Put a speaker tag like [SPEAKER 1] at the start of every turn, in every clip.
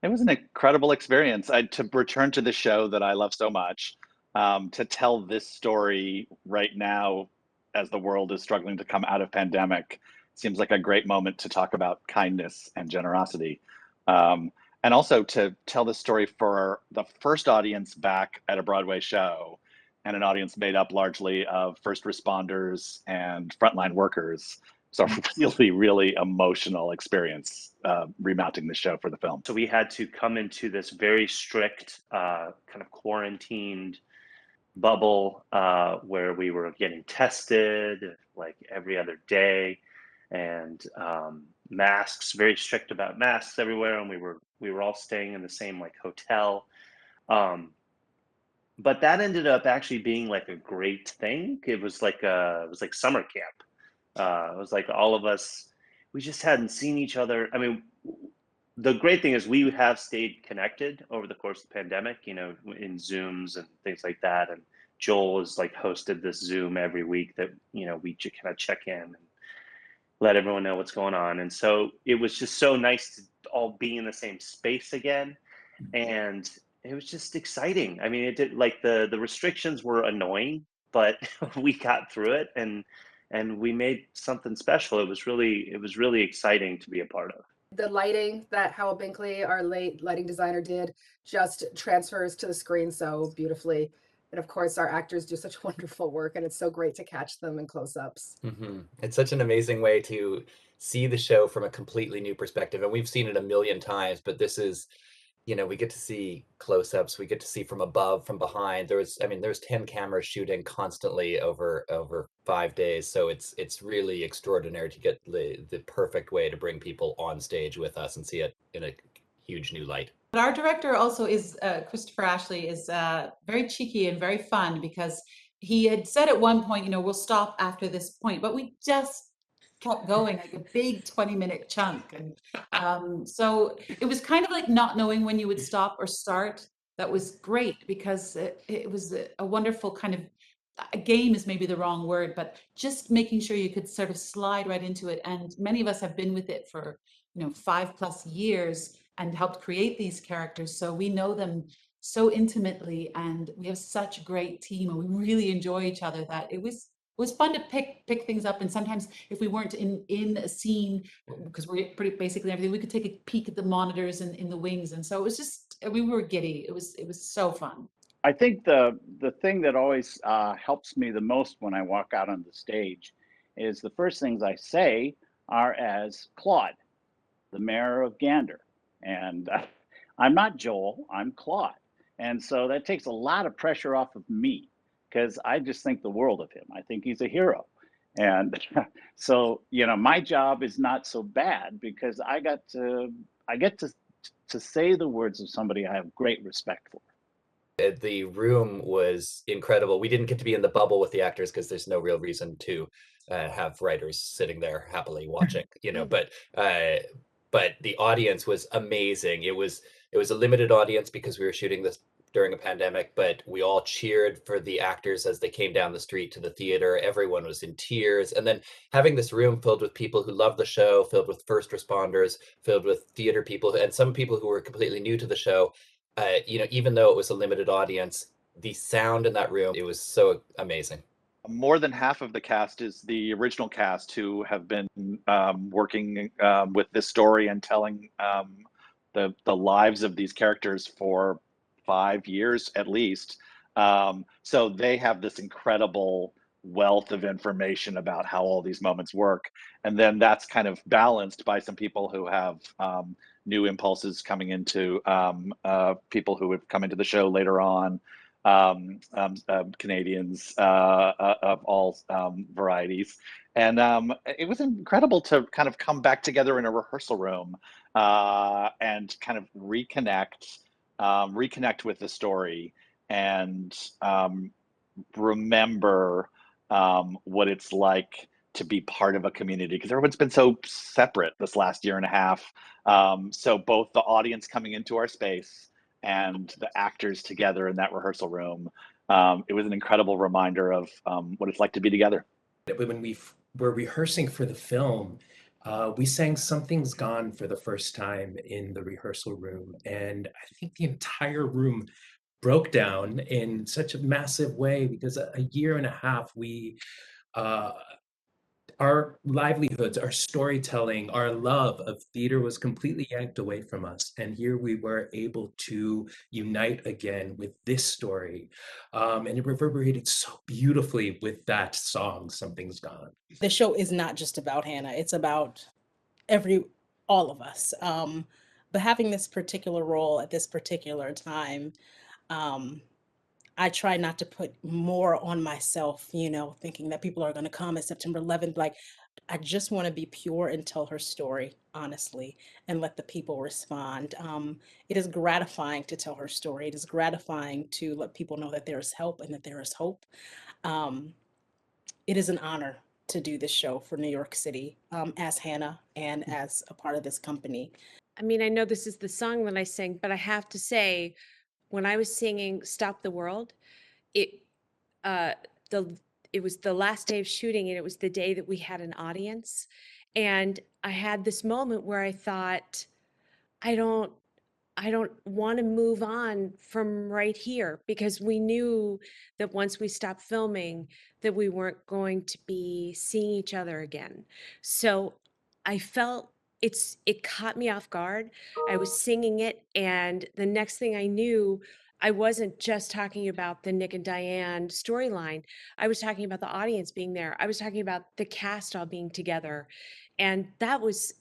[SPEAKER 1] It was an incredible experience. To return to the show that I love so much, to tell this story right now as the world is struggling to come out of pandemic seems like a great moment to talk about kindness and generosity. Um, and also to tell the story for the first audience back at a Broadway show and an audience made up largely of first responders and frontline workers. So really, really emotional experience remounting the show for the film.
[SPEAKER 2] So we had to come into this very strict kind of quarantined bubble where we were getting tested like every other day, and masks, very strict about masks everywhere, and we were all staying in the same like hotel. Um, but that ended up actually being like a great thing. It was like summer camp. It was like all of us, we just hadn't seen each other. I mean, the great thing is we have stayed connected over the course of the pandemic, in Zooms and things like that. And Joel has like hosted this Zoom every week that, we kind of check in and let everyone know what's going on. And so it was just so nice to all be in the same space again. And it was just exciting. I mean, it did like the restrictions were annoying, but we got through it and we made something special. It was really exciting to be a part of.
[SPEAKER 3] The lighting that Howell Binkley, our late lighting designer, did just transfers to the screen so beautifully. And of course, our actors do such wonderful work, and it's so great to catch them in close-ups.
[SPEAKER 4] It's such an amazing way to see the show from a completely new perspective. And we've seen it a million times, but this is, we get to see close-ups, we get to see from above, from behind. There's 10 cameras shooting constantly over 5 days. So it's really extraordinary to get the perfect way to bring people on stage with us and see it in a huge new light.
[SPEAKER 5] But our director also is Christopher Ashley, is very cheeky and very fun, because he had said at one point, we'll stop after this point, but we just kept going like a big 20-minute chunk. And so it was kind of like not knowing when you would stop or start. That was great, because it was a wonderful kind of, a game is maybe the wrong word, but just making sure you could sort of slide right into it. And many of us have been with it for 5+ years and helped create these characters, so we know them so intimately, and we have such a great team, and we really enjoy each other, that it was fun to pick things up. And sometimes if we weren't in a scene, because we're pretty basically everything, we could take a peek at the monitors and in the wings. And so it was just, we were giddy. It was so fun.
[SPEAKER 6] I think the thing that always helps me the most when I walk out on the stage is the first things I say are as Claude, the mayor of Gander. And I'm not Joel, I'm Claude. And so that takes a lot of pressure off of me, because I just think the world of him. I think he's a hero. And so, my job is not so bad, because I get to say the words of somebody I have great respect for.
[SPEAKER 4] The room was incredible. We didn't get to be in the bubble with the actors because there's no real reason to have writers sitting there happily watching, but the audience was amazing. It was a limited audience because we were shooting this during a pandemic, but we all cheered for the actors as they came down the street to the theater. Everyone was in tears. And then having this room filled with people who love the show, filled with first responders, filled with theater people, and some people who were completely new to the show, even though it was a limited audience, the sound in that room, it was so amazing.
[SPEAKER 1] More than half of the cast is the original cast, who have been working with this story and telling the lives of these characters for 5 years at least. So they have this incredible wealth of information about how all these moments work. And then that's kind of balanced by some people who have new impulses coming into people who have come into the show later on. Canadians of all varieties. And it was incredible to kind of come back together in a rehearsal room and kind of reconnect with the story and remember what it's like to be part of a community, because everyone's been so separate this last year and a half. So both the audience coming into our space and the actors together in that rehearsal room, it was an incredible reminder of what it's like to be together.
[SPEAKER 7] When we were rehearsing for the film, we sang Something's Gone for the first time in the rehearsal room. And I think the entire room broke down in such a massive way because a year and a half, uh, our livelihoods, our storytelling, our love of theater was completely yanked away from us. And here we were able to unite again with this story. And it reverberated so beautifully with that song, Something's Gone.
[SPEAKER 8] The show is not just about Hannah, it's about all of us. But having this particular role at this particular time, I try not to put more on myself, thinking that people are going to come at September 11th. Like, I just want to be pure and tell her story, honestly, and let the people respond. It is gratifying to tell her story. It is gratifying to let people know that there is help and that there is hope. It is an honor to do this show for New York City as Hannah and as a part of this company.
[SPEAKER 9] I mean, I know this is the song that I sing, but I have to say, when I was singing Stop the World, it was the last day of shooting, and it was the day that we had an audience. And I had this moment where I thought, I don't want to move on from right here, because we knew that once we stopped filming that we weren't going to be seeing each other again. So I felt it caught me off guard. I was singing it, and the next thing I knew, I wasn't just talking about the Nick and Diane storyline. I was talking about the audience being there. I was talking about the cast all being together. And that was,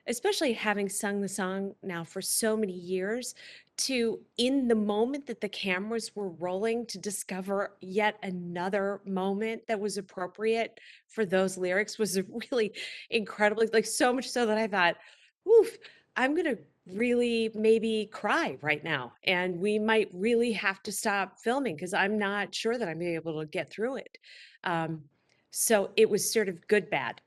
[SPEAKER 9] especially having sung the song now for so many years, to, in the moment that the cameras were rolling, to discover yet another moment that was appropriate for those lyrics was really incredibly, like, so much so that I thought, oof, I'm going to really maybe cry right now, and we might really have to stop filming because I'm not sure that I'm going to be able to get through it. So it was sort of good, bad.